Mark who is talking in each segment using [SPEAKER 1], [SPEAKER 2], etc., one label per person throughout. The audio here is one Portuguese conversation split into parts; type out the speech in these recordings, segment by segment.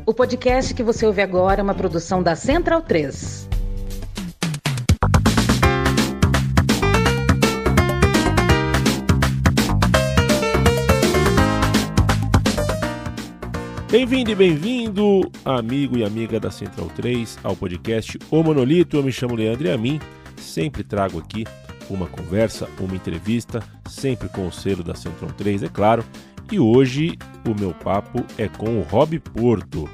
[SPEAKER 1] O podcast que você ouve agora é uma produção da Central 3.
[SPEAKER 2] Bem-vindo e bem-vindo, amigo e amiga da Central 3, ao podcast O Monolito. Eu me chamo Leandro e a mim sempre trago aqui uma conversa, uma entrevista, sempre com o selo da Central 3, é claro. E hoje o meu papo é com o Rob Porto,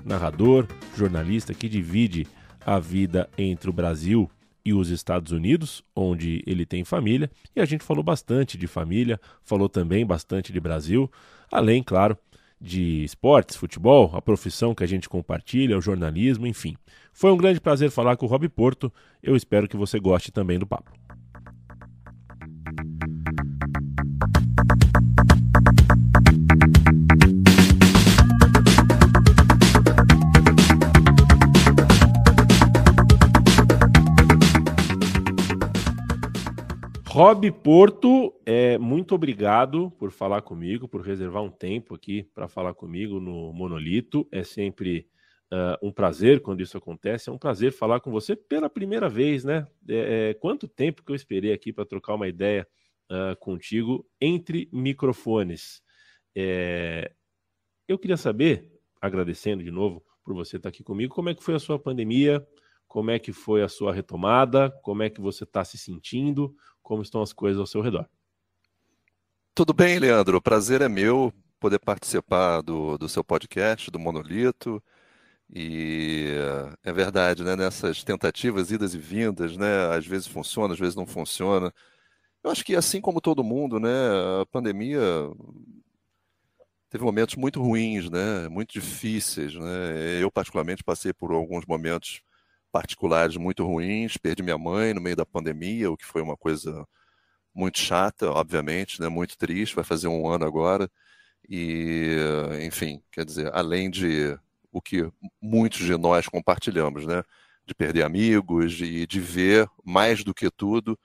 [SPEAKER 2] narrador, jornalista que divide a vida entre o Brasil e os Estados Unidos, onde ele tem família. E a gente falou bastante de família, falou também bastante de Brasil, além, claro, de esportes, futebol, a profissão que a gente compartilha, o jornalismo, enfim. Foi um grande prazer falar com o Rob Porto. Eu espero que você goste também do papo. Rob Porto, muito obrigado por falar comigo, por reservar um tempo aqui para falar comigo no Monolito. É sempre um prazer quando isso acontece, é um prazer falar com você pela primeira vez, né? Quanto tempo que eu esperei aqui para trocar uma ideia contigo entre microfones. Eu queria saber, agradecendo de novo por você estar aqui comigo, como é que foi a sua pandemia, como é que foi a sua retomada, como é que você está se sentindo, como estão as coisas ao seu redor.
[SPEAKER 3] Tudo bem, Leandro? O prazer é meu poder participar do seu podcast, do Monolito. E é verdade, né? Nessas tentativas, idas e vindas, né? Às vezes funciona, às vezes não funciona. Eu acho que assim como todo mundo, né? A pandemia teve momentos muito ruins, né? Muito difíceis, né? Eu particularmente passei por alguns momentos particulares muito ruins. Perdi minha mãe no meio da pandemia, o que foi uma coisa muito chata, obviamente, né? Muito triste. Vai fazer um ano agora. E, enfim, quer dizer, além de o que muitos de nós compartilhamos, né? De perder amigos e de ver, mais do que tudo,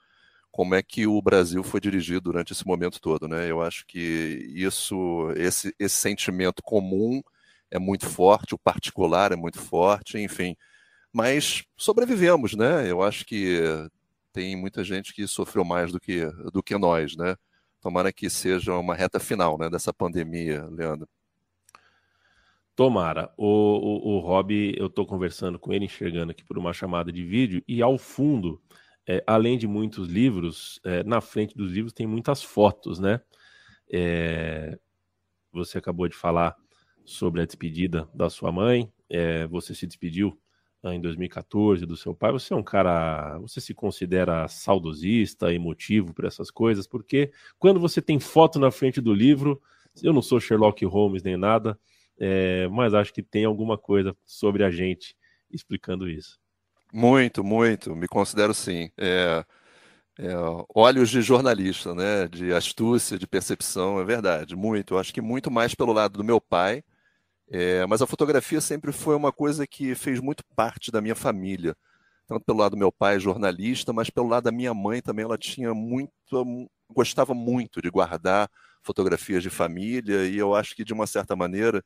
[SPEAKER 3] como é que o Brasil foi dirigido durante esse momento todo, né? Eu acho que esse sentimento comum é muito forte, o particular é muito forte, enfim. Mas sobrevivemos, né? Eu acho que tem muita gente que sofreu mais do que nós, né? Tomara que seja uma reta final, né, dessa pandemia, Leandro.
[SPEAKER 2] Tomara. O Rob, eu estou conversando com ele, enxergando aqui por uma chamada de vídeo, e ao fundo, além de muitos livros, na frente dos livros tem muitas fotos, né? Você acabou de falar sobre a despedida da sua mãe, você se despediu em 2014 do seu pai. Você é um cara, você se considera saudosista, emotivo por essas coisas, porque quando você tem foto na frente do livro, eu não sou Sherlock Holmes nem nada, mas acho que tem alguma coisa sobre a gente explicando isso.
[SPEAKER 3] Muito, muito, me considero sim. Olhos de jornalista, né? De astúcia, de percepção, é verdade, muito. Eu acho que muito mais pelo lado do meu pai, mas a fotografia sempre foi uma coisa que fez muito parte da minha família. Tanto pelo lado do meu pai, jornalista, mas pelo lado da minha mãe também, ela tinha gostava muito de guardar fotografias de família, e eu acho que, de uma certa maneira,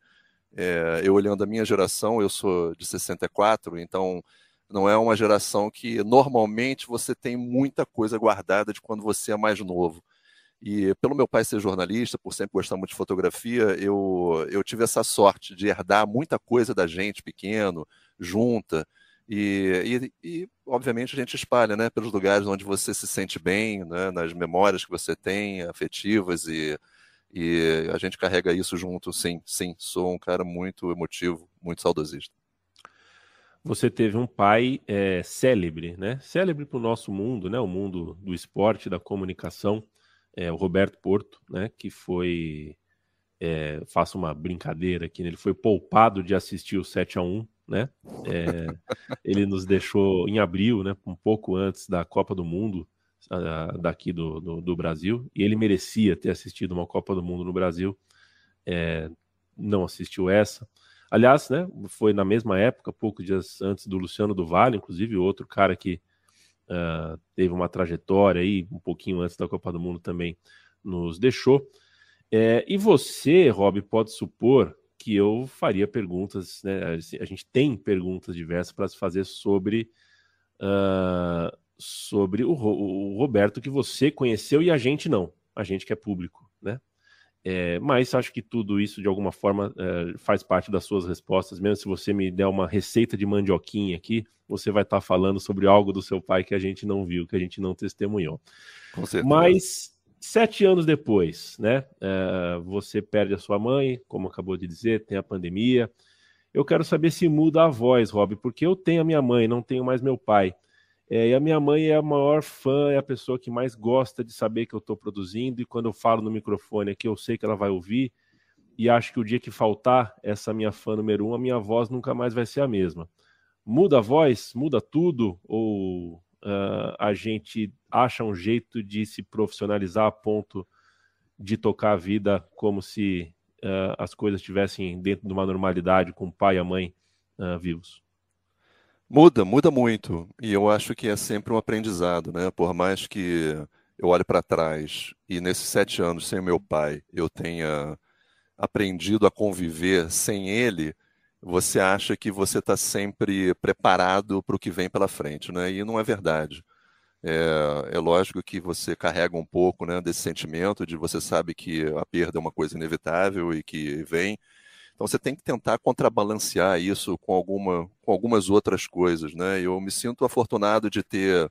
[SPEAKER 3] eu olhando a minha geração, eu sou de 64, então não é uma geração que normalmente você tem muita coisa guardada de quando você é mais novo. E pelo meu pai ser jornalista, por sempre gostar muito de fotografia, eu tive essa sorte de herdar muita coisa da gente pequeno, junta, e obviamente a gente espalha, né, pelos lugares onde você se sente bem, né, nas memórias que você tem, afetivas, e a gente carrega isso junto, sim, sou um cara muito emotivo, muito saudosista.
[SPEAKER 2] Você teve um pai célebre, né? Célebre para o nosso mundo, né? O mundo do esporte, da comunicação, o Roberto Porto, né? Que foi, faço uma brincadeira aqui, né? Ele foi poupado de assistir o 7-1, né? Ele nos deixou em abril, né? Um pouco antes da Copa do Mundo, daqui do Brasil, e ele merecia ter assistido uma Copa do Mundo no Brasil, não assistiu essa. Aliás, né, foi na mesma época, poucos dias antes do Luciano do Vale, inclusive outro cara que teve uma trajetória aí, um pouquinho antes da Copa do Mundo também nos deixou. E você, Rob, pode supor que eu faria perguntas, né? A gente tem perguntas diversas para se fazer sobre o Roberto que você conheceu e a gente não, a gente que é público, né? Mas acho que tudo isso, de alguma forma, faz parte das suas respostas. Mesmo se você me der uma receita de mandioquinha aqui, você vai estar falando sobre algo do seu pai que a gente não viu, que a gente não testemunhou.
[SPEAKER 3] Com certeza.
[SPEAKER 2] Mas 7 anos depois, né? Você perde a sua mãe, como acabou de dizer, tem a pandemia. Eu quero saber se muda a voz, Rob, porque eu tenho a minha mãe, não tenho mais meu pai. E a minha mãe é a maior fã, é a pessoa que mais gosta de saber que eu estou produzindo, e quando eu falo no microfone aqui, eu sei que ela vai ouvir, e acho que o dia que faltar essa minha fã número 1, a minha voz nunca mais vai ser a mesma. Muda a voz? Muda tudo? Ou a gente acha um jeito de se profissionalizar a ponto de tocar a vida como se as coisas estivessem dentro de uma normalidade, com o pai e a mãe vivos?
[SPEAKER 3] Muda muito. E eu acho que é sempre um aprendizado, né? Por mais que eu olhe para trás e nesses 7 anos sem o meu pai eu tenha aprendido a conviver sem ele, você acha que você está sempre preparado para o que vem pela frente, né? E não é verdade. É lógico que você carrega um pouco, né, desse sentimento de você sabe que a perda é uma coisa inevitável e que vem. Então você tem que tentar contrabalancear isso com algumas outras coisas, né? Eu me sinto afortunado de ter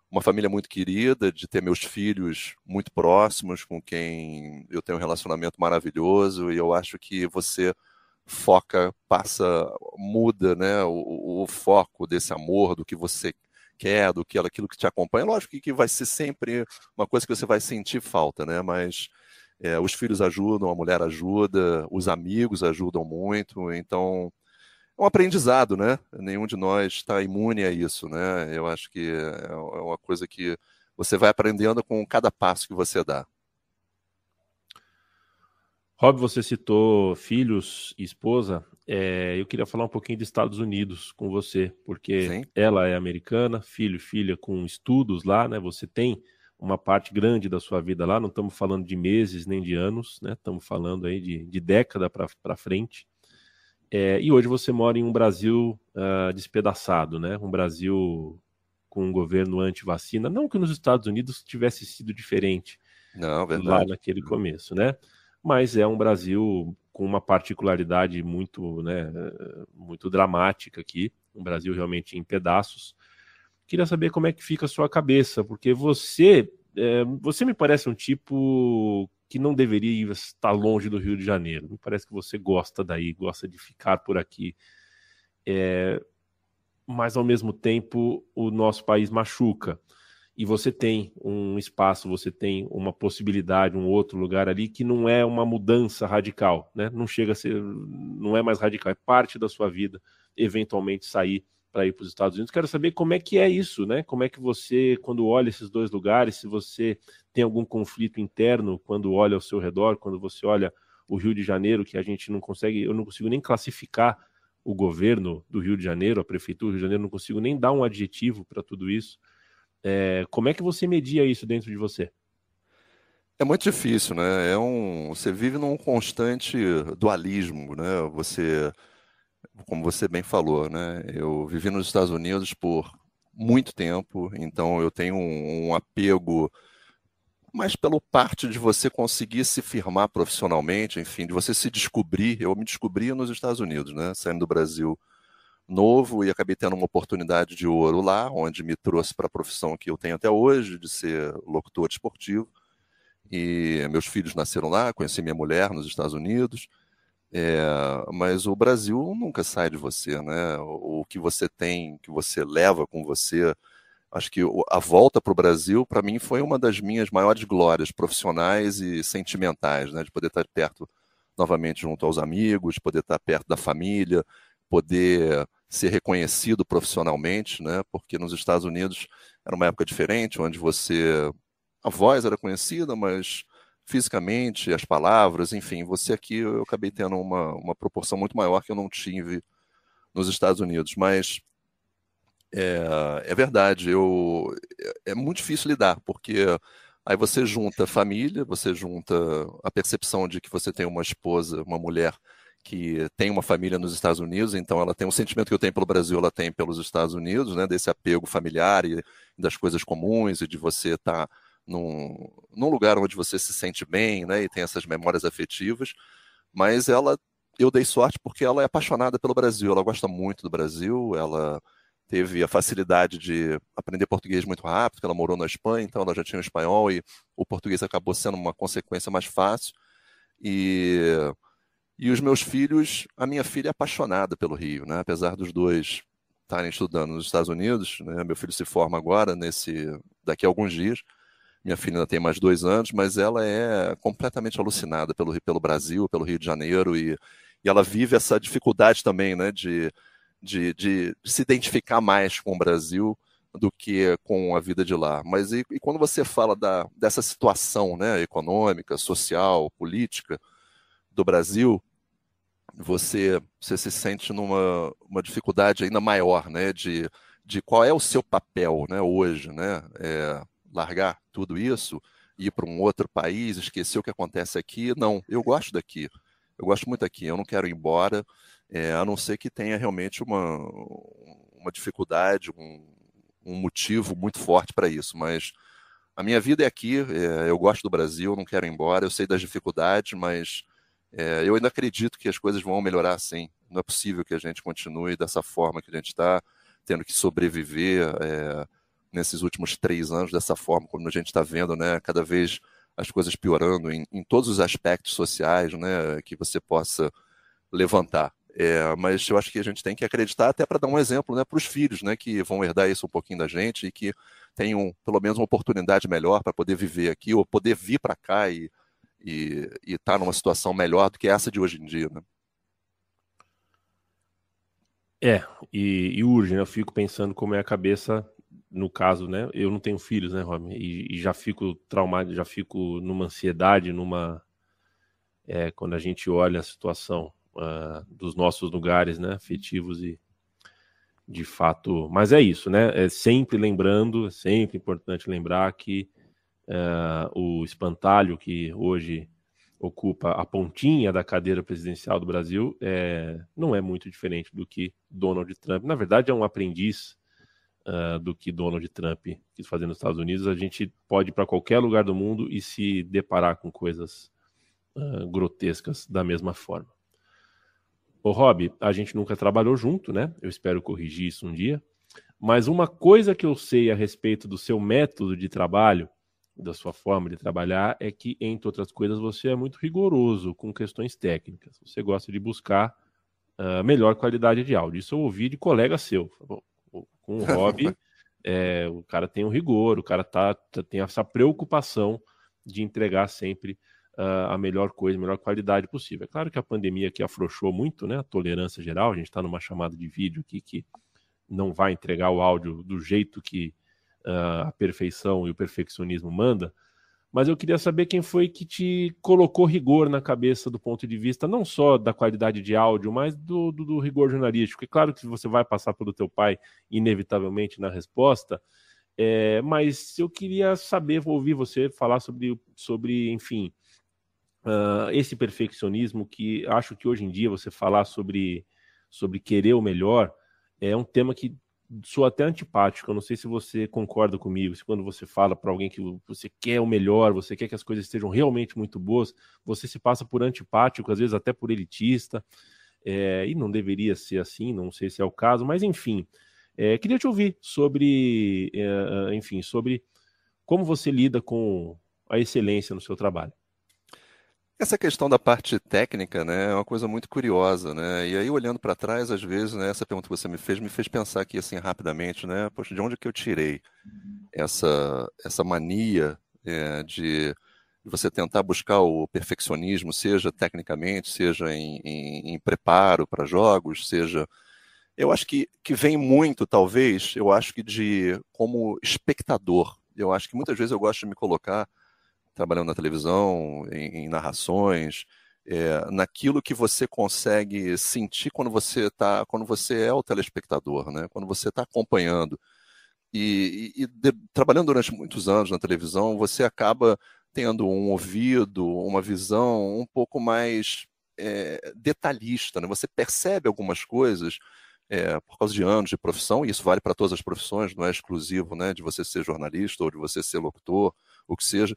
[SPEAKER 3] uma família muito querida, de ter meus filhos muito próximos, com quem eu tenho um relacionamento maravilhoso, e eu acho que você muda, né, o foco desse amor, do que você quer, aquilo que te acompanha. Lógico que vai ser sempre uma coisa que você vai sentir falta, né? Mas os filhos ajudam, a mulher ajuda, os amigos ajudam muito, então é um aprendizado, né? Nenhum de nós está imune a isso, né? Eu acho que é uma coisa que você vai aprendendo com cada passo que você dá.
[SPEAKER 2] Rob, você citou filhos e esposa. Eu queria falar um pouquinho de Estados Unidos com você, porque
[SPEAKER 3] Sim.
[SPEAKER 2] ela é americana, filho e filha com estudos lá, né? Você tem uma parte grande da sua vida lá, não estamos falando de meses nem de anos, né? Estamos falando aí de década para frente. E hoje você mora em um Brasil despedaçado, né? Um Brasil com um governo anti-vacina. Não que nos Estados Unidos tivesse sido diferente.
[SPEAKER 3] Não, verdade.
[SPEAKER 2] Lá naquele começo, né? Mas é um Brasil com uma particularidade muito, né, muito dramática aqui, um Brasil realmente em pedaços. Queria saber como é que fica a sua cabeça, porque você me parece um tipo que não deveria estar longe do Rio de Janeiro. Me parece que você gosta daí, gosta de ficar por aqui. Mas, ao mesmo tempo, o nosso país machuca. E você tem um espaço, você tem uma possibilidade, um outro lugar ali que não é uma mudança radical, né? Não chega a ser, não é mais radical, é parte da sua vida, eventualmente sair para ir para os Estados Unidos. Quero saber como é que é isso, né? Como é que você, quando olha esses dois lugares, se você tem algum conflito interno quando olha ao seu redor, quando você olha o Rio de Janeiro, que a gente não consegue, eu não consigo nem classificar o governo do Rio de Janeiro, a prefeitura do Rio de Janeiro, não consigo nem dar um adjetivo para tudo isso. Como é que você media isso dentro de você?
[SPEAKER 3] É muito difícil, né? Você vive num constante dualismo, né? Como você bem falou, né? Eu vivi nos Estados Unidos por muito tempo, então eu tenho um apego, mas pela parte de você conseguir se firmar profissionalmente, enfim, de você se descobrir. Eu me descobri nos Estados Unidos, né? Saindo do Brasil novo, e acabei tendo uma oportunidade de ouro lá, onde me trouxe para a profissão que eu tenho até hoje, de ser locutor esportivo. E meus filhos nasceram lá, conheci minha mulher nos Estados Unidos. Mas o Brasil nunca sai de você, né? O que você tem, que você leva com você. Acho que a volta para o Brasil, para mim, foi uma das minhas maiores glórias profissionais e sentimentais, né? De poder estar perto novamente junto aos amigos, poder estar perto da família, poder ser reconhecido profissionalmente, né? Porque nos Estados Unidos era uma época diferente, onde a voz era conhecida, mas fisicamente, as palavras, enfim, você aqui, eu acabei tendo uma proporção muito maior que eu não tive nos Estados Unidos. Mas é verdade, é muito difícil lidar, porque aí você junta família, você junta a percepção de que você tem uma esposa, uma mulher que tem uma família nos Estados Unidos, então ela tem um sentimento que eu tenho pelo Brasil, ela tem pelos Estados Unidos, né, desse apego familiar e das coisas comuns e de você estar num lugar onde você se sente bem, né, e tem essas memórias afetivas, mas eu dei sorte porque ela é apaixonada pelo Brasil, ela gosta muito do Brasil, ela teve a facilidade de aprender português muito rápido, porque ela morou na Espanha, então ela já tinha o espanhol e o português acabou sendo uma consequência mais fácil. E os meus filhos, a minha filha é apaixonada pelo Rio, né? Apesar dos dois estarem estudando nos Estados Unidos, né? Meu filho se forma agora, daqui a alguns dias. Minha filha ainda tem mais 2 anos, mas ela é completamente alucinada pelo Brasil, pelo Rio de Janeiro, e ela vive essa dificuldade também, né? De se identificar mais com o Brasil do que com a vida de lá. Mas e quando você fala dessa situação, né? Econômica, social, política do Brasil, você se sente uma dificuldade ainda maior, né, de qual é o seu papel, né, hoje, né, largar tudo isso, ir para um outro país, esquecer o que acontece aqui. Não, eu gosto daqui, eu gosto muito daqui, eu não quero ir embora, a não ser que tenha realmente uma dificuldade, um motivo muito forte para isso, mas a minha vida é aqui, eu gosto do Brasil, não quero ir embora, eu sei das dificuldades, mas eu ainda acredito que as coisas vão melhorar sim. Não é possível que a gente continue dessa forma que a gente está, tendo que sobreviver nesses últimos 3 anos dessa forma, como a gente está vendo, né? Cada vez as coisas piorando em todos os aspectos sociais, né? Que você possa levantar. Mas eu acho que a gente tem que acreditar até para dar um exemplo, né, para os filhos, né, que vão herdar isso um pouquinho da gente e que tenham pelo menos uma oportunidade melhor para poder viver aqui ou poder vir para cá e estar numa situação melhor do que essa de hoje em dia, né?
[SPEAKER 2] E urge, né? Eu fico pensando como é a cabeça, no caso, né? Eu não tenho filhos, né, Rob? E já fico traumado, já fico numa ansiedade, quando a gente olha a situação dos nossos lugares, né, afetivos e de fato. Mas é isso, né? É sempre lembrando, é sempre importante lembrar que o espantalho que hoje ocupa a pontinha da cadeira presidencial do Brasil não é muito diferente do que Donald Trump. Na verdade, é um aprendiz do que Donald Trump quis fazer nos Estados Unidos. A gente pode ir para qualquer lugar do mundo e se deparar com coisas grotescas da mesma forma. Ô, Rob, a gente nunca trabalhou junto, né? Eu espero corrigir isso um dia. Mas uma coisa que eu sei a respeito do seu método de trabalho, da sua forma de trabalhar, é que, entre outras coisas, você é muito rigoroso com questões técnicas. Você gosta de buscar melhor qualidade de áudio. Isso eu ouvi de colega seu. Com o Rob, o cara tem um rigor, o cara tem essa preocupação de entregar sempre a melhor coisa, a melhor qualidade possível. É claro que a pandemia aqui afrouxou muito, né, a tolerância geral. A gente está numa chamada de vídeo aqui que não vai entregar o áudio do jeito que a perfeição e o perfeccionismo manda, mas eu queria saber quem foi que te colocou rigor na cabeça do ponto de vista não só da qualidade de áudio, mas do rigor jornalístico. É claro que você vai passar pelo teu pai inevitavelmente na resposta, mas eu queria saber, ouvir você falar sobre enfim, esse perfeccionismo que acho que hoje em dia você falar sobre querer o melhor é um tema que sou até antipático. Eu não sei se você concorda comigo, se quando você fala para alguém que você quer o melhor, você quer que as coisas estejam realmente muito boas, você se passa por antipático, às vezes até por elitista, e não deveria ser assim, não sei se é o caso, mas enfim, queria te ouvir sobre como você lida com a excelência no seu trabalho.
[SPEAKER 3] Essa questão da parte técnica, né, é uma coisa muito curiosa, né? E aí, olhando para trás, às vezes, né, essa pergunta que você me fez pensar aqui, assim, rapidamente, né? Poxa, de onde é que eu tirei essa mania de você tentar buscar o perfeccionismo, seja tecnicamente, seja em preparo para jogos, seja... Eu acho que vem muito, talvez, eu acho que como espectador. Eu acho que muitas vezes eu gosto de me colocar trabalhando na televisão, em narrações, naquilo que você consegue sentir quando você é o telespectador, né? Quando você está acompanhando. Trabalhando durante muitos anos na televisão, você acaba tendo um ouvido, uma visão um pouco mais detalhista, né? Você percebe algumas coisas por causa de anos de profissão, e isso vale para todas as profissões, não é exclusivo, né, de você ser jornalista ou de você ser locutor, o que seja,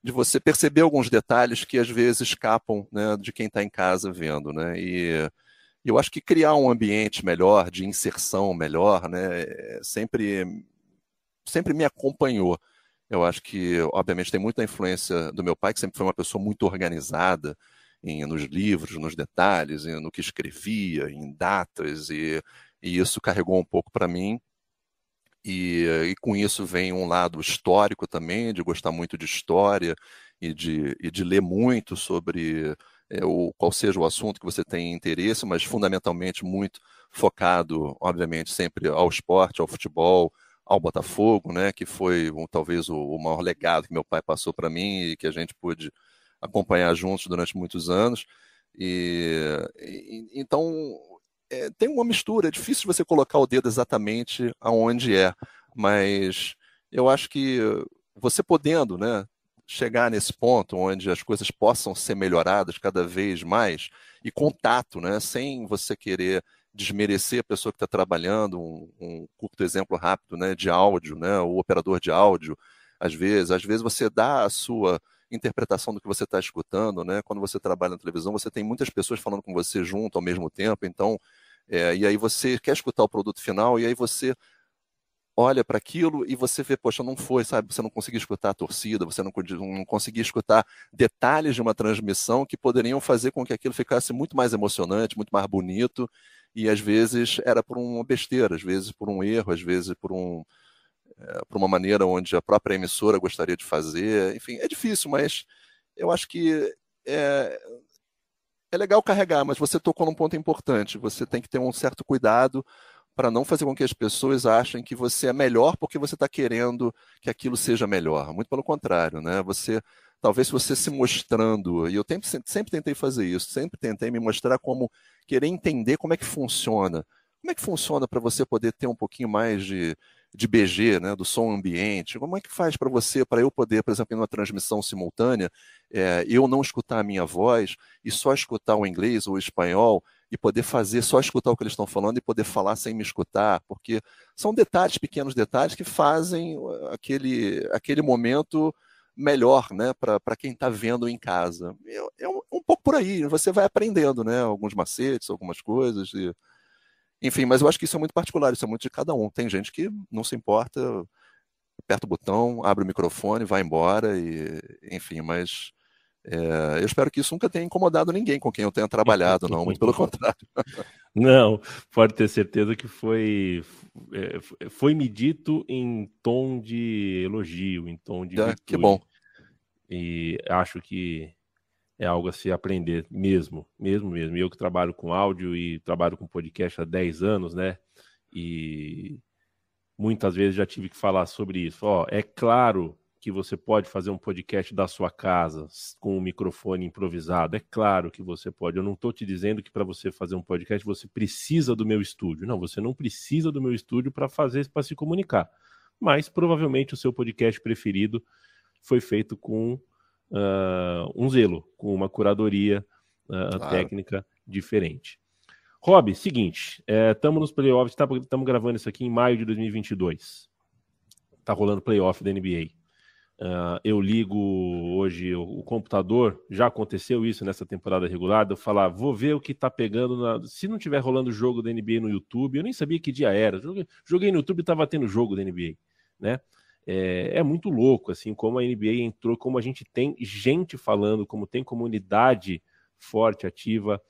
[SPEAKER 3] de você perceber alguns detalhes que às vezes escapam, né, de quem está em casa vendo, né? E eu acho que criar um ambiente melhor, de inserção melhor, né, sempre me acompanhou. Eu acho que, obviamente, tem muita influência do meu pai, que sempre foi uma pessoa muito organizada nos livros, nos detalhes, no que escrevia, em datas, e isso carregou um pouco para mim. E com isso vem um lado histórico também, de gostar muito de história e de ler muito sobre qual seja o assunto que você tem interesse, mas fundamentalmente muito focado, obviamente, sempre ao esporte, ao futebol, ao Botafogo, né, que foi talvez o maior legado que meu pai passou para mim e que a gente pôde acompanhar juntos durante muitos anos. Então, tem uma mistura, é difícil de você colocar o dedo exatamente aonde mas eu acho que você podendo, né, chegar nesse ponto onde as coisas possam ser melhoradas cada vez mais, e contato, né, sem você querer desmerecer a pessoa que está trabalhando, um curto exemplo rápido, né, de áudio, né, o operador de áudio, às vezes você dá a sua interpretação do que você está escutando, né? Quando você trabalha na televisão, você tem muitas pessoas falando com você junto ao mesmo tempo, então, e aí você quer escutar o produto final, e aí você olha para aquilo e você vê, poxa, não foi, sabe? Você não conseguiu escutar a torcida, você não conseguia escutar detalhes de uma transmissão que poderiam fazer com que aquilo ficasse muito mais emocionante, muito mais bonito, e às vezes era por uma besteira, às vezes por um erro, às vezes por uma maneira onde a própria emissora gostaria de fazer. Enfim, é difícil, mas eu acho que é, é legal carregar, mas você tocou num ponto importante. Você tem que ter um certo cuidado para não fazer com que as pessoas achem que você é melhor porque você está querendo que aquilo seja melhor. Muito pelo contrário, né? Talvez você se mostrando, e eu sempre tentei fazer isso, sempre tentei me mostrar como querer entender como é que funciona. Como é que funciona para você poder ter um pouquinho mais de BG, né, do som ambiente? Como é que faz para eu poder, por exemplo, em uma transmissão simultânea, eu não escutar a minha voz e só escutar o inglês ou o espanhol e poder só escutar o que eles estão falando e poder falar sem me escutar? Porque são detalhes, pequenos detalhes, que fazem aquele momento melhor, né, para quem está vendo em casa. Um pouco por aí, você vai aprendendo, né, alguns macetes, algumas coisas, enfim, mas eu acho que isso é muito particular, isso é muito de cada um. Tem gente que não se importa, aperta o botão, abre o microfone, vai embora, enfim, mas eu espero que isso nunca tenha incomodado ninguém com quem eu tenha trabalhado, não, muito pelo contrário.
[SPEAKER 2] Não, pode ter certeza que foi-me dito em tom de elogio, em tom de virtude.
[SPEAKER 3] Que bom.
[SPEAKER 2] E acho que é algo a se aprender mesmo. E eu que trabalho com áudio e trabalho com podcast há 10 anos, né? E muitas vezes já tive que falar sobre isso. É claro que você pode fazer um podcast da sua casa com um microfone improvisado. É claro que você pode. Eu não estou te dizendo que para você fazer um podcast você precisa do meu estúdio. Não, você não precisa do meu estúdio para se comunicar. Mas provavelmente o seu podcast preferido foi feito com um zelo, com uma curadoria claro, técnica diferente. Rob, seguinte, estamos nos playoffs, estamos gravando isso aqui em maio de 2022. Está rolando playoff da NBA. Eu ligo hoje o computador, já aconteceu isso nessa temporada regular, eu falar, vou ver o que está pegando, se não tiver rolando jogo da NBA no YouTube, eu nem sabia que dia era, joguei no YouTube e estava tendo jogo da NBA, né? É muito louco, assim, como a NBA entrou, como a gente tem gente falando, como tem comunidade forte, ativa,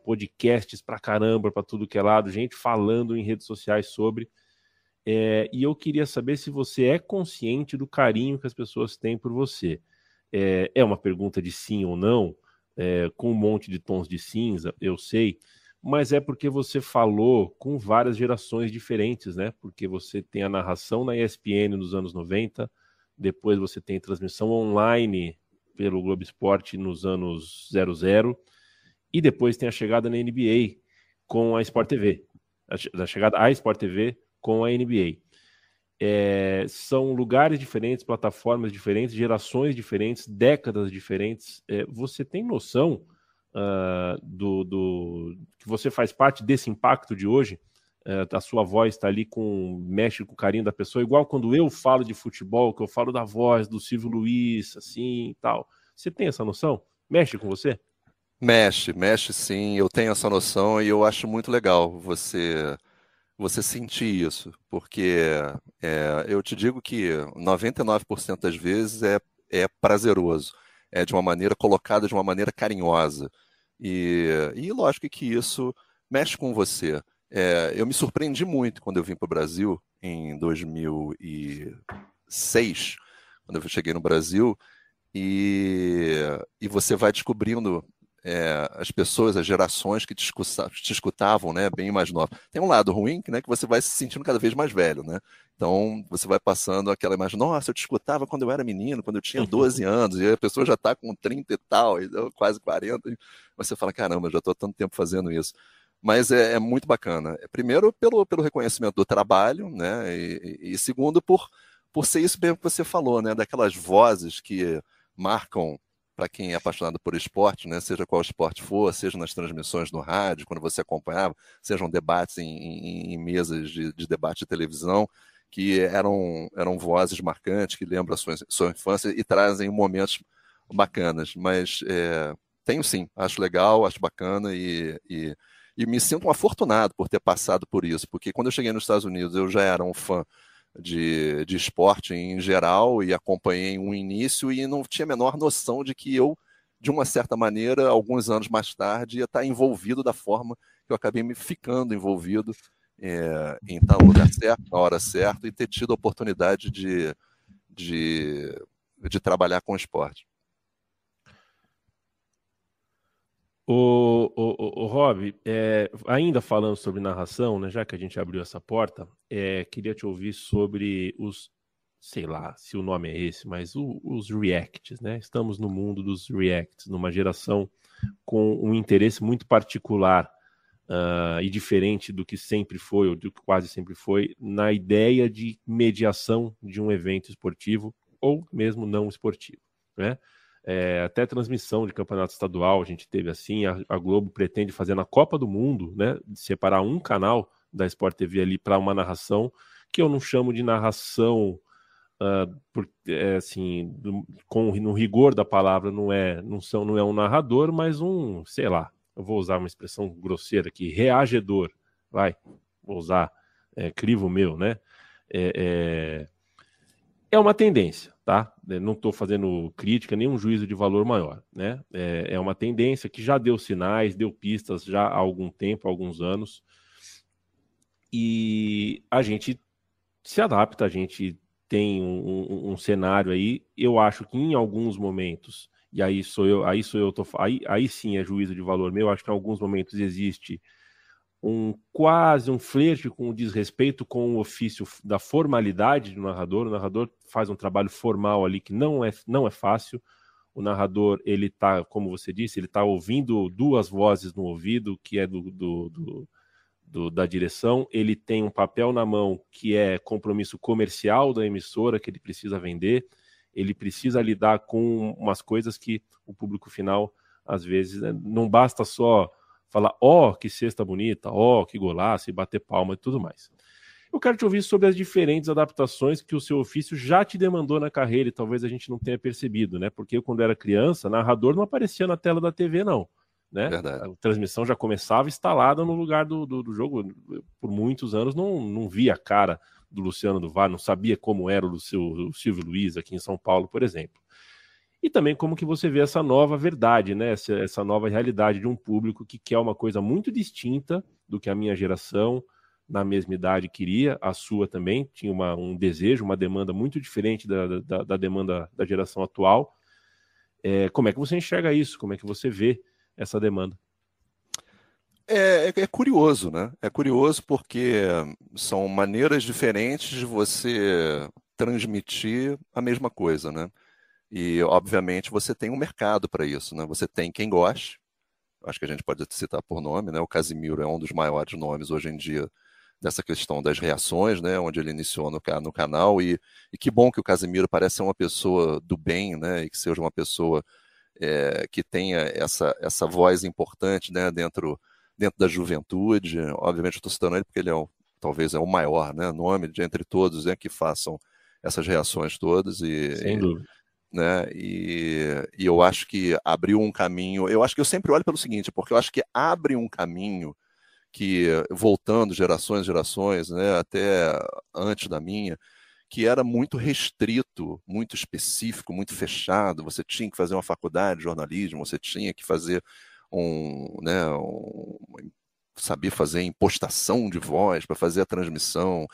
[SPEAKER 2] podcasts pra caramba, pra tudo que é lado, gente falando em redes sociais sobre. E eu queria saber se você é consciente do carinho que as pessoas têm por você. É uma pergunta de sim ou não, com um monte de tons de cinza, eu sei, mas é porque você falou com várias gerações diferentes, né? Porque você tem a narração na ESPN nos anos 90, depois você tem transmissão online pelo Globo Esporte nos anos 00, e depois tem a chegada na NBA com a Sport TV, a chegada à Sport TV com a NBA. São lugares diferentes, plataformas diferentes, gerações diferentes, décadas diferentes. Você tem noção que você faz parte desse impacto de hoje? A sua voz está ali mexe com o carinho da pessoa, igual quando eu falo de futebol, que eu falo da voz do Silvio Luiz, assim e tal. Você tem essa noção? Mexe com você?
[SPEAKER 3] Mexe sim, eu tenho essa noção e eu acho muito legal você sentir isso, porque eu te digo que 99% das vezes é prazeroso, é de uma maneira colocada de uma maneira carinhosa. E lógico que isso mexe com você. Eu me surpreendi muito quando eu vim para o Brasil em 2006, quando eu cheguei no Brasil, e você vai descobrindo as pessoas, as gerações que te escutavam, né, bem mais novas. Tem um lado ruim, né, que você vai se sentindo cada vez mais velho, né? Então você vai passando aquela imagem, nossa, eu te escutava quando eu era menino, quando eu tinha 12 anos, e a pessoa já está com 30 e tal, quase 40, e você fala, caramba, eu já estou há tanto tempo fazendo isso. Mas é muito bacana. Primeiro, pelo reconhecimento do trabalho, né? E segundo, por ser isso mesmo que você falou, né? Daquelas vozes que marcam para quem é apaixonado por esporte, né? Seja qual esporte for, seja nas transmissões no rádio, quando você acompanhava, sejam debates em mesas de debate de televisão, que eram vozes marcantes, que lembram a sua infância e trazem momentos bacanas. Mas tenho sim, acho legal, acho bacana e me sinto um afortunado por ter passado por isso, porque quando eu cheguei nos Estados Unidos eu já era um fã de esporte em geral e acompanhei um início e não tinha a menor noção de que eu, de uma certa maneira, alguns anos mais tarde, ia estar envolvido da forma que eu acabei me ficando envolvido em estar no lugar certo, na hora certa e ter tido a oportunidade de trabalhar com esporte.
[SPEAKER 2] O Rob, ainda falando sobre narração, né, já que a gente abriu essa porta, queria te ouvir sobre sei lá se o nome é esse, mas os reacts, né? Estamos no mundo dos reacts, numa geração com um interesse muito particular e diferente do que sempre foi, ou do que quase sempre foi, na ideia de mediação de um evento esportivo ou mesmo não esportivo, né? Até transmissão de campeonato estadual a gente teve assim, a Globo pretende fazer na Copa do Mundo, né, separar um canal da Sport TV ali para uma narração que eu não chamo de narração assim, no rigor da palavra, não é um narrador, mas sei lá, eu vou usar uma expressão grosseira aqui, reagedor, vou usar, crivo meu, né, é uma tendência, tá? Não estou fazendo crítica, nenhum juízo de valor maior, né? É uma tendência que já deu sinais, deu pistas já há algum tempo, há alguns anos, e a gente se adapta, a gente tem um cenário aí, eu acho que em alguns momentos, e aí aí sim é juízo de valor meu, acho que em alguns momentos existe quase um flerte com o desrespeito com o ofício da formalidade do narrador. O narrador faz um trabalho formal ali que não é fácil. O narrador, ele tá, como você disse, ele tá ouvindo duas vozes no ouvido, que é da direção. Ele tem um papel na mão que é compromisso comercial da emissora, que ele precisa vender. Ele precisa lidar com umas coisas que o público final, às vezes, não basta só falar, que cesta bonita, que golaço, e bater palma e tudo mais. Eu quero te ouvir sobre as diferentes adaptações que o seu ofício já te demandou na carreira, e talvez a gente não tenha percebido, né? Porque eu, quando era criança, narrador não aparecia na tela da TV, não. Né?
[SPEAKER 3] Verdade.
[SPEAKER 2] A transmissão já começava instalada no lugar do jogo. Por muitos anos não via a cara do Luciano do Vale, não sabia como era o Silvio Luiz aqui em São Paulo, por exemplo. E também como que você vê essa nova verdade, né? Essa nova realidade de um público que quer uma coisa muito distinta do que a minha geração, na mesma idade, queria. A sua também tinha um desejo, uma demanda muito diferente da demanda da geração atual. Como é que você enxerga isso? Como é que você vê essa demanda?
[SPEAKER 3] É curioso, né? É curioso porque são maneiras diferentes de você transmitir a mesma coisa, né? E, obviamente, você tem um mercado para isso, né? Você tem quem goste, acho que a gente pode citar por nome, né? O Casimiro é um dos maiores nomes hoje em dia dessa questão das reações, né? Onde ele iniciou no canal, e que bom que o Casimiro parece ser uma pessoa do bem, né? E que seja uma pessoa que tenha essa voz importante, né, dentro da juventude. Obviamente eu estou citando ele porque ele talvez é o maior, né, nome de entre todos, né, que façam essas reações todas.
[SPEAKER 2] Sem dúvida.
[SPEAKER 3] Né, e eu acho que abriu um caminho. Eu acho que eu sempre olho pelo seguinte, porque eu acho que abre um caminho que, voltando gerações, né, até antes da minha, que era muito restrito, muito específico, muito fechado. Você tinha que fazer uma faculdade de jornalismo, você tinha que fazer saber fazer impostação de voz para fazer a transmissão.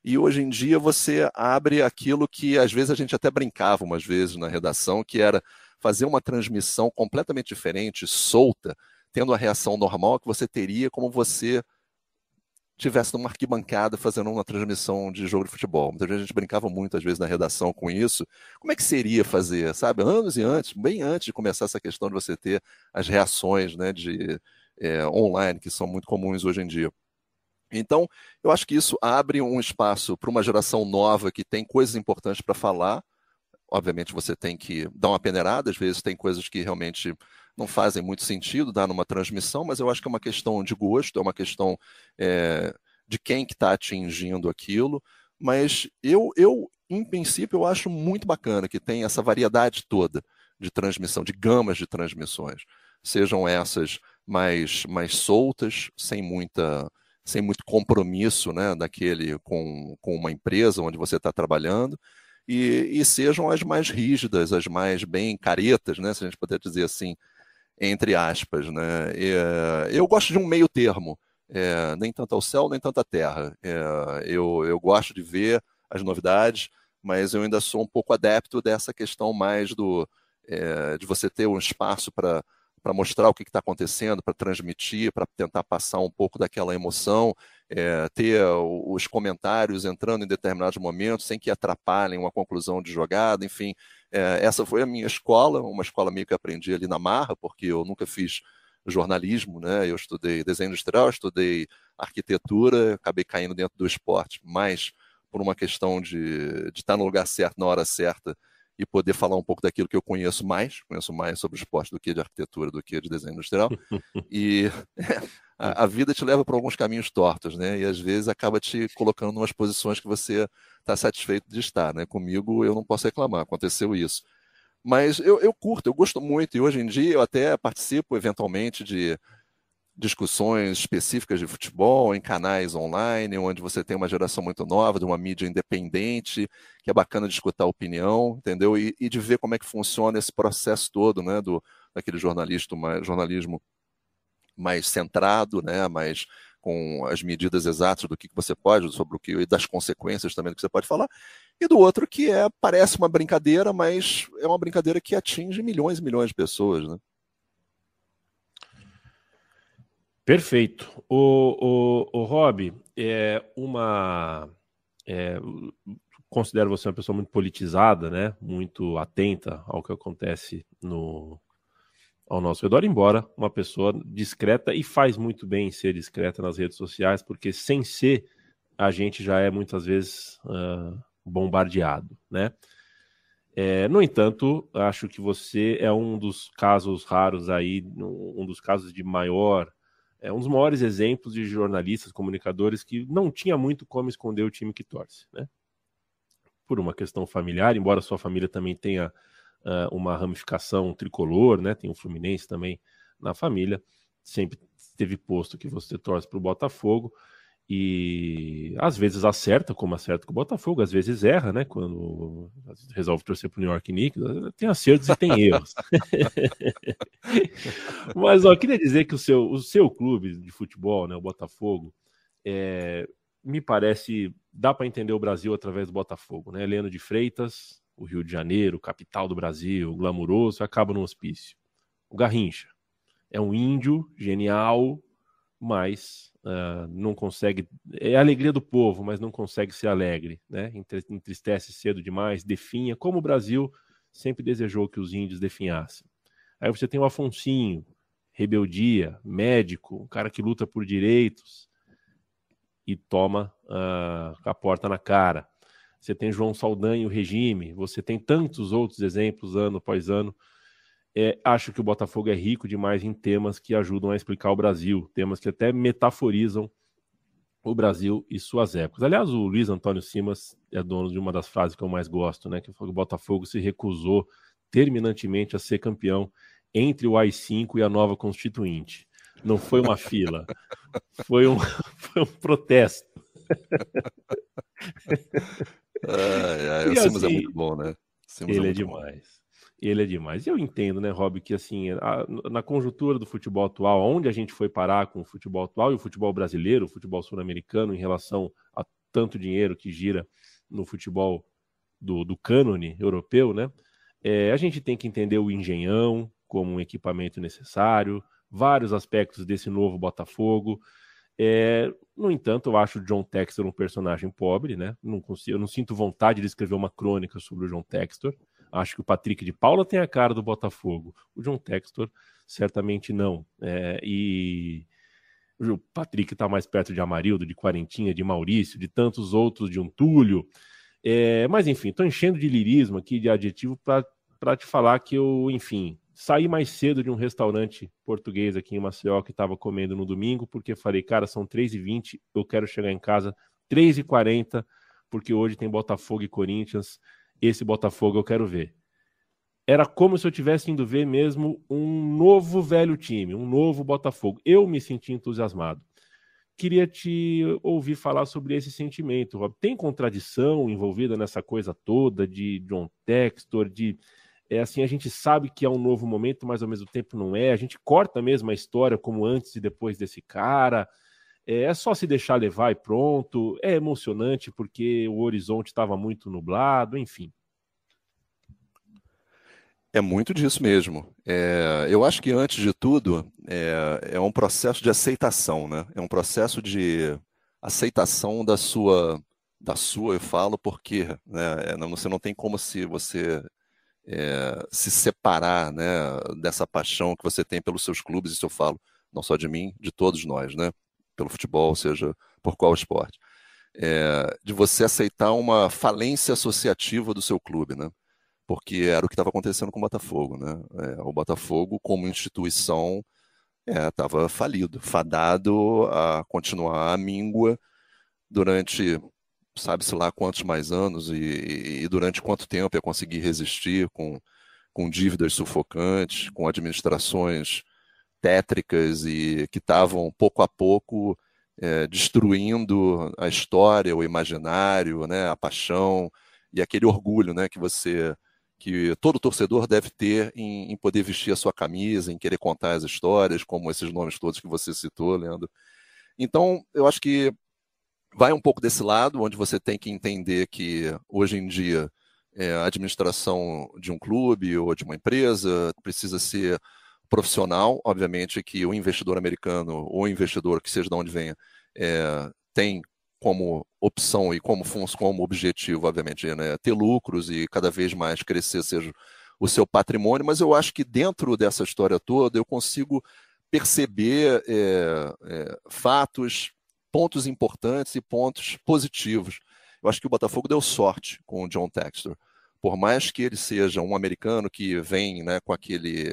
[SPEAKER 3] E hoje em dia você abre aquilo que às vezes a gente até brincava umas vezes na redação, que era fazer uma transmissão completamente diferente, solta, tendo a reação normal que você teria como você tivesse numa arquibancada fazendo uma transmissão de jogo de futebol. Muitas vezes a gente brincava muito, às vezes, na redação com isso. Como é que seria fazer, sabe? Anos e antes, bem antes de começar essa questão de você ter as reações, né, online, que são muito comuns hoje em dia. Então, eu acho que isso abre um espaço para uma geração nova que tem coisas importantes para falar. Obviamente você tem que dar uma peneirada, às vezes tem coisas que realmente não fazem muito sentido dar numa transmissão, mas eu acho que é uma questão de gosto, é uma questão de quem que está atingindo aquilo. Mas eu, em princípio, eu acho muito bacana que tem essa variedade toda de transmissão, de gamas de transmissões. Sejam essas mais soltas, sem muito compromisso, né, com uma empresa onde você está trabalhando, e sejam as mais rígidas, as mais bem caretas, né, se a gente puder dizer assim, entre aspas. Né? Eu gosto de um meio termo, nem tanto ao céu, nem tanto à terra. Eu gosto de ver as novidades, mas eu ainda sou um pouco adepto dessa questão mais de você ter um espaço para mostrar o que está acontecendo, para transmitir, para tentar passar um pouco daquela emoção, ter os comentários entrando em determinados momentos, sem que atrapalhem uma conclusão de jogada, enfim. Essa foi a minha escola, uma escola meio que aprendi ali na marra, porque eu nunca fiz jornalismo, né? Eu estudei desenho industrial, estudei arquitetura, acabei caindo dentro do esporte, mas por uma questão de estar no lugar certo, na hora certa, e poder falar um pouco daquilo que eu conheço mais sobre o esporte do que de arquitetura, do que de desenho industrial. E a vida te leva para alguns caminhos tortos, né? E às vezes acaba te colocando em umas posições que você está satisfeito de estar, né? Comigo eu não posso reclamar, aconteceu isso. Mas eu curto, eu gosto muito, e hoje em dia eu até participo eventualmente de discussões específicas de futebol em canais online, onde você tem uma geração muito nova, de uma mídia independente, que é bacana de escutar a opinião, entendeu? E de ver como é que funciona esse processo todo, né, daquele jornalismo mais centrado, né, mais com as medidas exatas do que você pode, sobre o que, e das consequências também do que você pode falar, e do outro que parece uma brincadeira, mas é uma brincadeira que atinge milhões e milhões de pessoas, né?
[SPEAKER 2] Perfeito. O Rob, considero você uma pessoa muito politizada, né? Muito atenta ao que acontece ao nosso redor, embora uma pessoa discreta, e faz muito bem em ser discreta nas redes sociais, porque sem ser, a gente já é muitas vezes bombardeado, né? No entanto, acho que você é um dos casos raros aí, um dos casos de maior... um dos maiores exemplos de jornalistas, comunicadores que não tinha muito como esconder o time que torce, né? Por uma questão familiar, embora sua família também tenha uma ramificação tricolor, né? Tem o Fluminense também na família, sempre teve posto que você torce para o Botafogo, e às vezes acerta, como acerta com o Botafogo, às vezes erra, né? Quando resolve torcer para o New York Knicks, tem acertos e tem erros. Mas queria dizer que o seu clube de futebol, né, o Botafogo, me parece, dá para entender o Brasil através do Botafogo, né? Heleno de Freitas, o Rio de Janeiro, capital do Brasil, glamuroso, acaba no hospício. O Garrincha é um índio genial, mas não consegue... É a alegria do povo, mas não consegue ser alegre, né? Entristece cedo demais, definha, como o Brasil sempre desejou que os índios definhassem. Aí você tem o Afonsinho, rebeldia, médico, um cara que luta por direitos e toma a porta na cara. Você tem João Saldanha, o regime, você tem tantos outros exemplos ano após ano. Acho que o Botafogo é rico demais em temas que ajudam a explicar o Brasil, temas que até metaforizam o Brasil e suas épocas. Aliás, o Luiz Antônio Simas é dono de uma das frases que eu mais gosto, né? Que o Botafogo se recusou terminantemente a ser campeão entre o AI-5 e a nova Constituinte. Não foi uma fila, foi um protesto.
[SPEAKER 3] O Simas assim, é muito bom, né?
[SPEAKER 2] Ele é demais. Ele é demais. E eu entendo, né, Rob, que assim, na conjuntura do futebol atual, onde a gente foi parar com o futebol atual e o futebol brasileiro, o futebol sul-americano, em relação a tanto dinheiro que gira no futebol do cânone europeu, né? A gente tem que entender o Engenhão como um equipamento necessário, vários aspectos desse novo Botafogo. No entanto, eu acho o John Textor um personagem pobre, né? Eu não sinto vontade de escrever uma crônica sobre o John Textor. Acho que o Patrick de Paula tem a cara do Botafogo. O John Textor certamente não. E o Patrick está mais perto de Amarildo, de Quarentinha, de Maurício, de tantos outros, de um Túlio. Mas enfim, estou enchendo de lirismo aqui, de adjetivo, para te falar que eu, enfim, saí mais cedo de um restaurante português aqui em Maceió que estava comendo no domingo, porque falei, cara, são 3h20, eu quero chegar em casa 3h40, porque hoje tem Botafogo e Corinthians. Esse Botafogo eu quero ver. Era como se eu tivesse indo ver mesmo um novo velho time, um novo Botafogo. Eu me senti entusiasmado. Queria te ouvir falar sobre esse sentimento, Rob. Tem contradição envolvida nessa coisa toda de John Textor, assim, a gente sabe que é um novo momento, mas ao mesmo tempo não é. A gente corta mesmo a história como antes e depois desse cara. É só se deixar levar e pronto. É emocionante porque o horizonte estava muito nublado, enfim.
[SPEAKER 3] É muito disso mesmo. Eu acho que, antes de tudo, é um processo de aceitação, né? É um processo de aceitação da sua, eu falo porque, né? Você não tem como se separar, né, dessa paixão que você tem pelos seus clubes, isso eu falo, não só de mim, de todos nós, né? Pelo futebol, seja por qual esporte. De você aceitar uma falência associativa do seu clube, né? Porque era o que estava acontecendo com o Botafogo, né? O Botafogo, como instituição, estava falido, fadado a continuar à míngua durante, sabe-se lá quantos mais anos e durante quanto tempo ia conseguir resistir com dívidas sufocantes, com administrações tétricas e que estavam, pouco a pouco, destruindo a história, o imaginário, né, a paixão e aquele orgulho, né, que todo torcedor deve ter em poder vestir a sua camisa, em querer contar as histórias, como esses nomes todos que você citou, Leandro. Então, eu acho que vai um pouco desse lado, onde você tem que entender que, hoje em dia, a administração de um clube ou de uma empresa precisa ser profissional. Obviamente que o investidor americano, ou investidor que seja de onde venha, tem como opção e como objetivo, obviamente, né, ter lucros e cada vez mais crescer seja o seu patrimônio, mas eu acho que dentro dessa história toda eu consigo perceber fatos, pontos importantes e pontos positivos. Eu acho que o Botafogo deu sorte com o John Textor. Por mais que ele seja um americano que vem, né, com aquele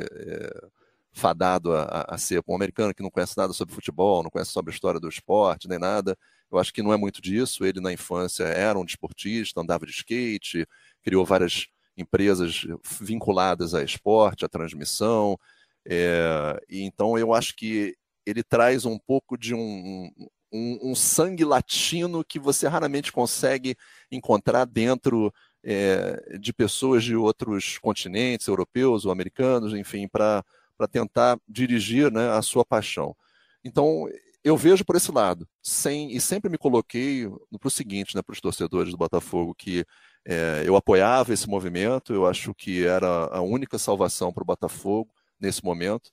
[SPEAKER 3] fadado a ser um americano que não conhece nada sobre futebol, não conhece sobre a história do esporte, nem nada, eu acho que não é muito disso. Ele, na infância, era um desportista, andava de skate, criou várias empresas vinculadas a esporte, a transmissão, e então eu acho que ele traz um pouco de um sangue latino que você raramente consegue encontrar dentro de pessoas de outros continentes, europeus ou americanos, enfim, para tentar dirigir, né, a sua paixão. Então, eu vejo por esse lado, e sempre me coloquei para o seguinte, né, para os torcedores do Botafogo, que eu apoiava esse movimento, eu acho que era a única salvação para o Botafogo nesse momento,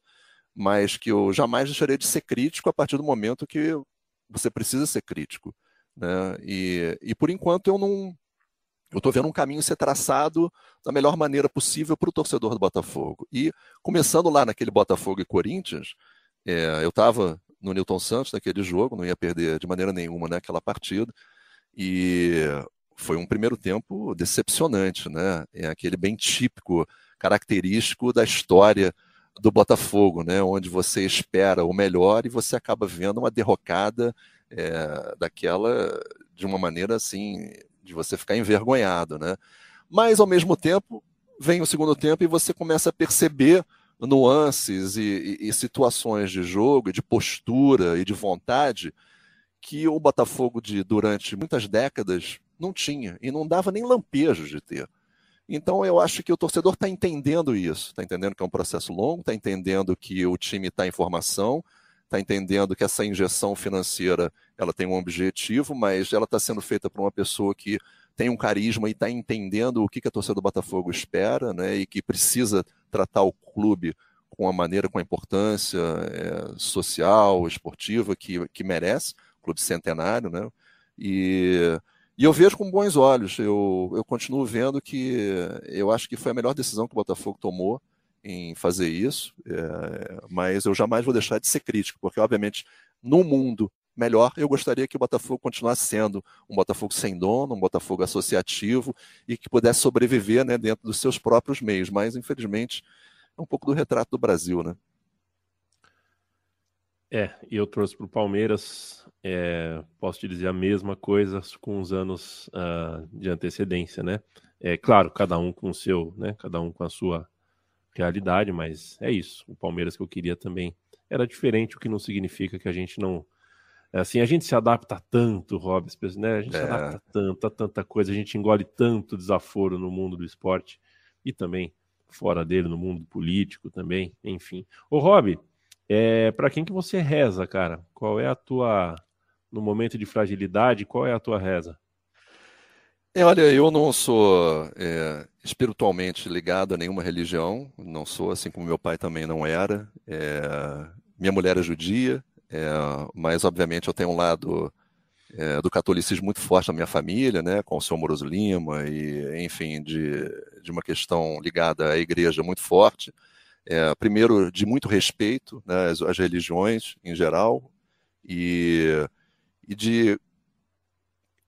[SPEAKER 3] mas que eu jamais deixaria de ser crítico a partir do momento que você precisa ser crítico, né? E por enquanto eu estou vendo um caminho ser traçado da melhor maneira possível para o torcedor do Botafogo. E começando lá naquele Botafogo e Corinthians, eu estava no Newton Santos naquele jogo, não ia perder de maneira nenhuma naquela partida, e foi um primeiro tempo decepcionante, né? Aquele bem típico, característico da história do Botafogo, né? Onde você espera o melhor e você acaba vendo uma derrocada daquela de uma maneira assim, de você ficar envergonhado, né? Mas, ao mesmo tempo, vem o segundo tempo e você começa a perceber nuances e situações de jogo, de postura e de vontade que o Botafogo durante muitas décadas não tinha e não dava nem lampejos de ter. Então eu acho que o torcedor está entendendo isso, está entendendo que é um processo longo, está entendendo que o time está em formação, está entendendo que essa injeção financeira ela tem um objetivo, mas ela está sendo feita por uma pessoa que tem um carisma e está entendendo o que a torcida do Botafogo espera, né, e que precisa tratar o clube com a maneira, com a importância social, esportiva que merece, clube centenário, né, e eu vejo com bons olhos, eu continuo vendo que eu acho que foi a melhor decisão que o Botafogo tomou em fazer isso, mas eu jamais vou deixar de ser crítico, porque obviamente no mundo melhor eu gostaria que o Botafogo continuasse sendo um Botafogo sem dono, um Botafogo associativo e que pudesse sobreviver, né, dentro dos seus próprios meios, mas infelizmente é um pouco do retrato do Brasil, né?
[SPEAKER 2] E eu torço para o Palmeiras, posso te dizer a mesma coisa com uns anos de antecedência, né? Claro, cada um com o seu, né? Cada um com a sua realidade, mas é isso. O Palmeiras que eu queria também era diferente, o que não significa que a gente não... Assim, a gente se adapta tanto, Robson, né? A gente se adapta tanto a tanta coisa, a gente engole tanto desaforo no mundo do esporte e também fora dele, no mundo político também, enfim. Ô, Rob, para quem que você reza, cara? Qual é a tua... No momento de fragilidade, qual é a tua reza?
[SPEAKER 3] Olha, eu não sou espiritualmente ligado a nenhuma religião, não sou, assim como meu pai também não era. Minha mulher é judia, mas obviamente eu tenho um lado do catolicismo muito forte na minha família, né, com o senhor Moroso Lima, e enfim, de uma questão ligada à igreja muito forte. Primeiro, de muito respeito, né, às religiões em geral, e de...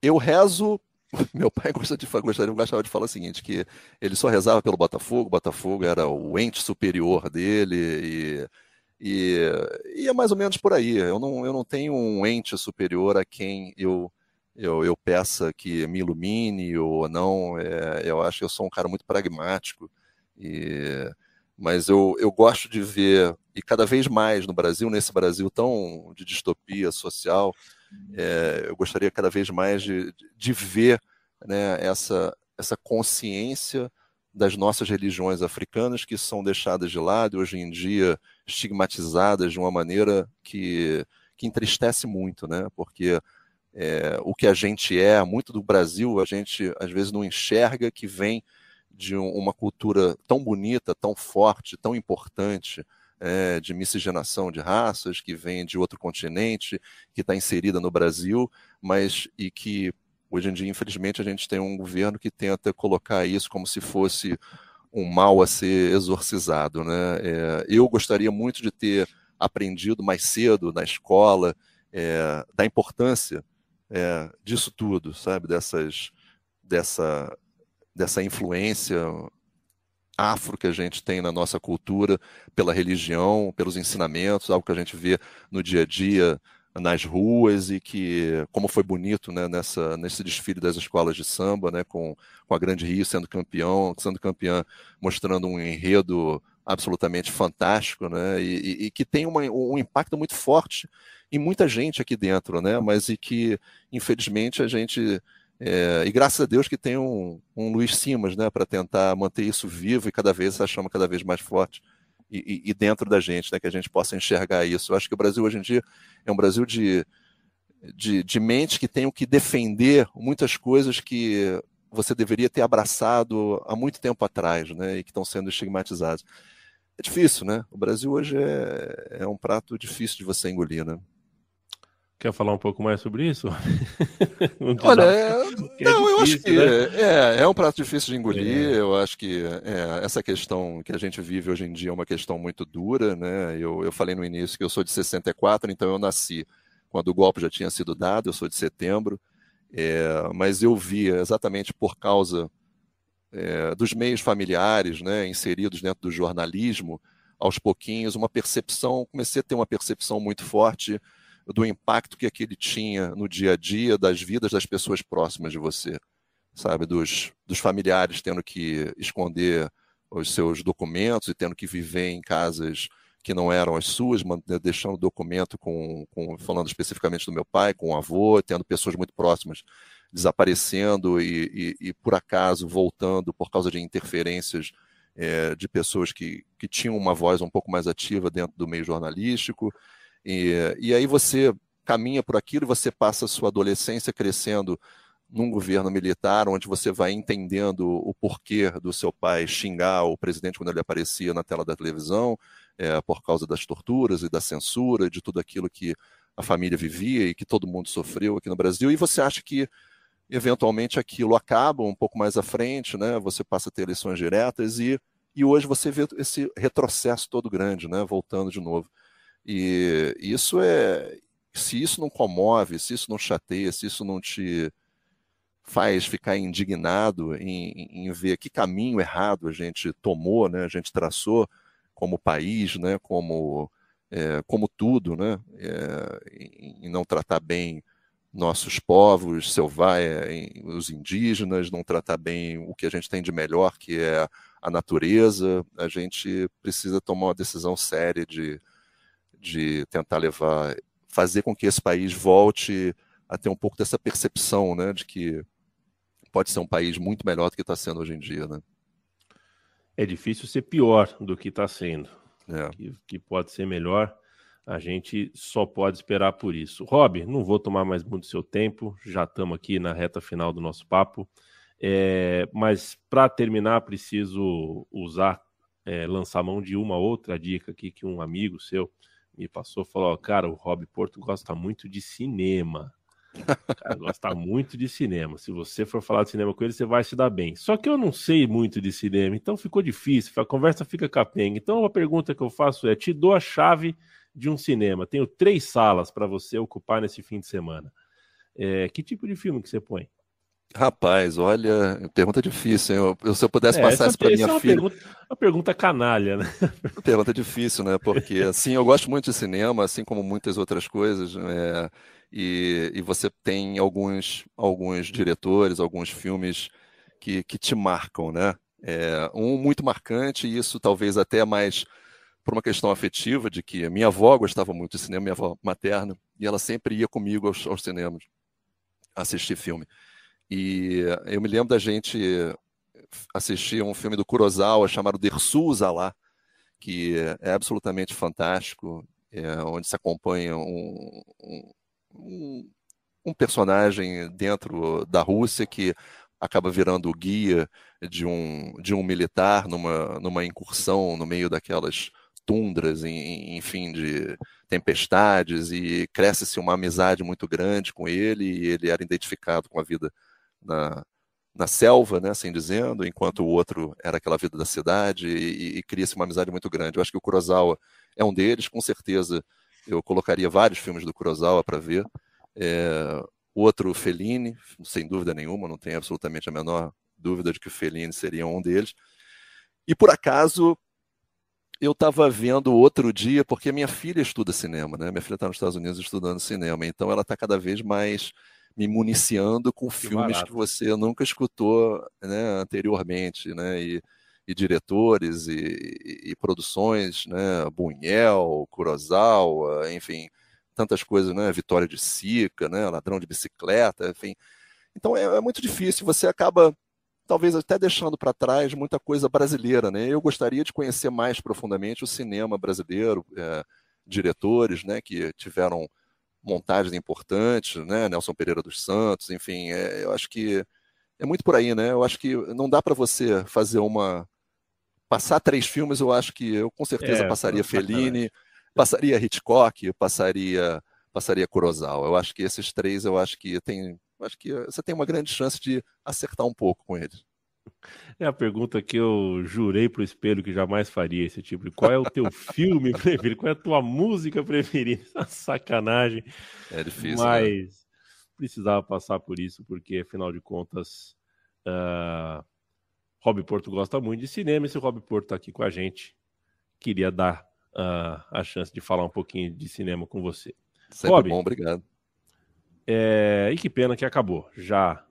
[SPEAKER 3] Eu rezo... Meu pai gostava de falar o seguinte, que ele só rezava pelo Botafogo, o Botafogo era o ente superior dele, e é mais ou menos por aí. Eu não tenho um ente superior a quem eu peça que me ilumine ou não. Eu acho que eu sou um cara muito pragmático, mas eu gosto de ver, e cada vez mais no Brasil, nesse Brasil tão de distopia social, eu gostaria cada vez mais de ver, né, essa consciência das nossas religiões africanas que são deixadas de lado e hoje em dia estigmatizadas de uma maneira que entristece muito, né? Porque o que a gente muito do Brasil, a gente às vezes não enxerga que vem de uma cultura tão bonita, tão forte, tão importante, de miscigenação de raças, que vem de outro continente, que está inserida no Brasil, mas e que hoje em dia, infelizmente, a gente tem um governo que tenta colocar isso como se fosse um mal a ser exorcizado, né? Eu gostaria muito de ter aprendido mais cedo na escola da importância disso tudo, sabe? Dessa influência afro que a gente tem na nossa cultura, pela religião, pelos ensinamentos, algo que a gente vê no dia a dia, nas ruas, e que, como foi bonito, né, nesse desfile das escolas de samba, né, com a Grande Rio sendo campeã, mostrando um enredo absolutamente fantástico, né, e que tem um impacto muito forte em muita gente aqui dentro, né, mas e que, infelizmente, a gente... e graças a Deus que tem um Luiz Simas, né, para tentar manter isso vivo e cada vez essa chama cada vez mais forte e dentro da gente, né, que a gente possa enxergar isso. Eu acho que o Brasil hoje em dia é um Brasil de mentes que tem que defender muitas coisas que você deveria ter abraçado há muito tempo atrás, né, e que estão sendo estigmatizadas. É difícil, né? O Brasil hoje é um prato difícil de você engolir, né?
[SPEAKER 2] Quer falar um pouco mais sobre isso?
[SPEAKER 3] Olha,
[SPEAKER 2] não,
[SPEAKER 3] eu acho que
[SPEAKER 2] né?
[SPEAKER 3] é um prato difícil de engolir. Eu acho que essa questão que a gente vive hoje em dia é uma questão muito dura, né? Eu falei no início que eu sou de 64, então eu nasci quando o golpe já tinha sido dado, eu sou de setembro, mas eu vi exatamente por causa dos meios familiares, né, inseridos dentro do jornalismo, aos pouquinhos, comecei a ter uma percepção muito forte do impacto que aquele tinha no dia a dia das vidas das pessoas próximas de você, sabe, dos familiares tendo que esconder os seus documentos e tendo que viver em casas que não eram as suas, deixando documento falando especificamente do meu pai, com o avô, tendo pessoas muito próximas desaparecendo e por acaso voltando por causa de interferências de pessoas que tinham uma voz um pouco mais ativa dentro do meio jornalístico. E aí você caminha por aquilo e você passa a sua adolescência crescendo num governo militar, onde você vai entendendo o porquê do seu pai xingar o presidente quando ele aparecia na tela da televisão, por causa das torturas e da censura, de tudo aquilo que a família vivia e que todo mundo sofreu aqui no Brasil, e você acha que eventualmente aquilo acaba um pouco mais à frente, né? Você passa a ter eleições diretas e hoje você vê esse retrocesso todo grande, né? Voltando de novo. E se isso não comove, se isso não chateia, se isso não te faz ficar indignado em ver que caminho errado a gente tomou, né? A gente traçou como país, né? Como tudo, né? Em não tratar bem nossos povos selvagens, os indígenas, não tratar bem o que a gente tem de melhor, que é a natureza. A gente precisa tomar uma decisão séria de tentar fazer com que esse país volte a ter um pouco dessa percepção, né, de que pode ser um país muito melhor do que está sendo hoje em dia, né?
[SPEAKER 2] É difícil ser pior do que está sendo.
[SPEAKER 3] É.
[SPEAKER 2] Que pode ser melhor, a gente só pode esperar por isso. Rob, não vou tomar mais muito seu tempo, já estamos aqui na reta final do nosso papo, mas para terminar preciso lançar mão de uma outra dica aqui que um amigo seu me passou, falou, cara, o Rob Porto gosta muito de cinema. Cara, gosta muito de cinema. Se você for falar de cinema com ele, você vai se dar bem. Só que eu não sei muito de cinema, então ficou difícil, a conversa fica capenga. Então a pergunta que eu faço é, te dou a chave de um cinema, tenho 3 salas para você ocupar nesse fim de semana. Que tipo de filme que você põe?
[SPEAKER 3] Rapaz, olha, pergunta difícil, hein? Se eu pudesse passar isso para minha filha...
[SPEAKER 2] Uma pergunta canalha, né?
[SPEAKER 3] Pergunta difícil, né? Porque, assim, eu gosto muito de cinema, assim como muitas outras coisas, e você tem alguns diretores, alguns filmes que te marcam, né? Um muito marcante, e isso talvez até mais por uma questão afetiva, de que minha avó gostava muito de cinema, minha avó materna, e ela sempre ia comigo aos cinemas assistir filme. E eu me lembro da gente assistir um filme do Kurosawa chamado Dersu Uzala, que é absolutamente fantástico, onde se acompanha um personagem dentro da Rússia que acaba virando o guia de um militar numa incursão no meio daquelas tundras, enfim, de tempestades, e cresce-se uma amizade muito grande com ele, e ele era identificado com a vida na selva, né, assim dizendo, enquanto o outro era aquela vida da cidade, e cria-se uma amizade muito grande. Eu acho que o Kurosawa é um deles, com certeza eu colocaria vários filmes do Kurosawa para ver. Outro, Fellini, sem dúvida nenhuma, não tenho absolutamente a menor dúvida de que o Fellini seria um deles. E por acaso eu estava vendo outro dia, porque minha filha estuda cinema, né? Minha filha está nos Estados Unidos estudando cinema, então ela está cada vez mais me municiando com filmes que você nunca escutou, né, anteriormente, né? E diretores e produções, né? Buñuel, Kurosawa, enfim, tantas coisas, né? Vitória de Sica, né? Ladrão de Bicicleta, enfim. Então é muito difícil, você acaba talvez até deixando para trás muita coisa brasileira, né? Eu gostaria de conhecer mais profundamente o cinema brasileiro, diretores, né, que tiveram montagens importantes, né? Nelson Pereira dos Santos, enfim, eu acho que é muito por aí, né? Eu acho que não dá para você passar 3 filmes. Eu acho que eu com certeza passaria Fellini, passaria Hitchcock, passaria Kurosawa. Eu acho que esses 3, acho que você tem uma grande chance de acertar um pouco com eles.
[SPEAKER 2] É a pergunta que eu jurei pro espelho que jamais faria, esse tipo de qual é o teu filme preferido, qual é a tua música preferida? Sacanagem.
[SPEAKER 3] É difícil,
[SPEAKER 2] mas precisava passar por isso, porque afinal de contas Rob Porto gosta muito de cinema, e se o Rob Porto está aqui com a gente, queria dar a chance de falar um pouquinho de cinema com você.
[SPEAKER 3] Sempre
[SPEAKER 2] Rob,
[SPEAKER 3] bom, obrigado.
[SPEAKER 2] E que pena que acabou. Já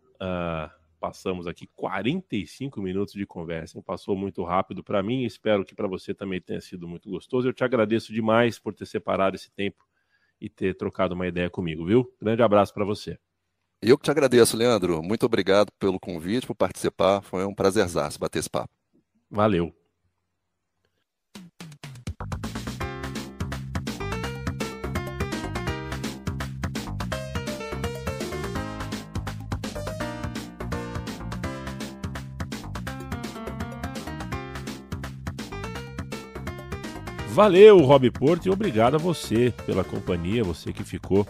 [SPEAKER 2] passamos aqui 45 minutos de conversa. Passou muito rápido para mim. Espero que para você também tenha sido muito gostoso. Eu te agradeço demais por ter separado esse tempo e ter trocado uma ideia comigo, viu? Grande abraço para você.
[SPEAKER 3] Eu que te agradeço, Leandro. Muito obrigado pelo convite, por participar. Foi um prazerzaço bater esse papo.
[SPEAKER 2] Valeu. Valeu, Rob Porto, e obrigado a você pela companhia, você que ficou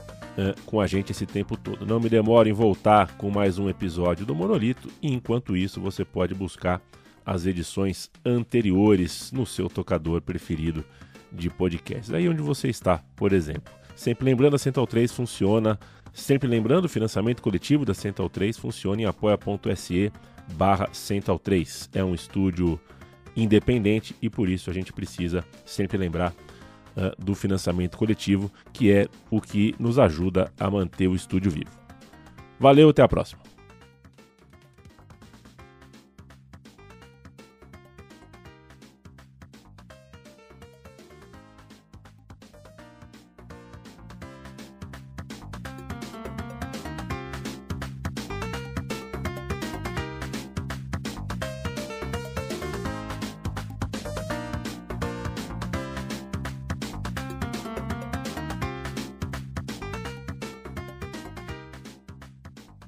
[SPEAKER 2] com a gente esse tempo todo. Não me demore em voltar com mais um episódio do Monolito, e enquanto isso você pode buscar as edições anteriores no seu tocador preferido de podcast. Aí onde você está, por exemplo. Sempre lembrando, a Central 3 funciona, sempre lembrando, o financiamento coletivo da Central 3 funciona em apoia.se/Central 3. É um estúdio independente e por isso a gente precisa sempre lembrar do financiamento coletivo, que é o que nos ajuda a manter o estúdio vivo. Valeu, até a próxima.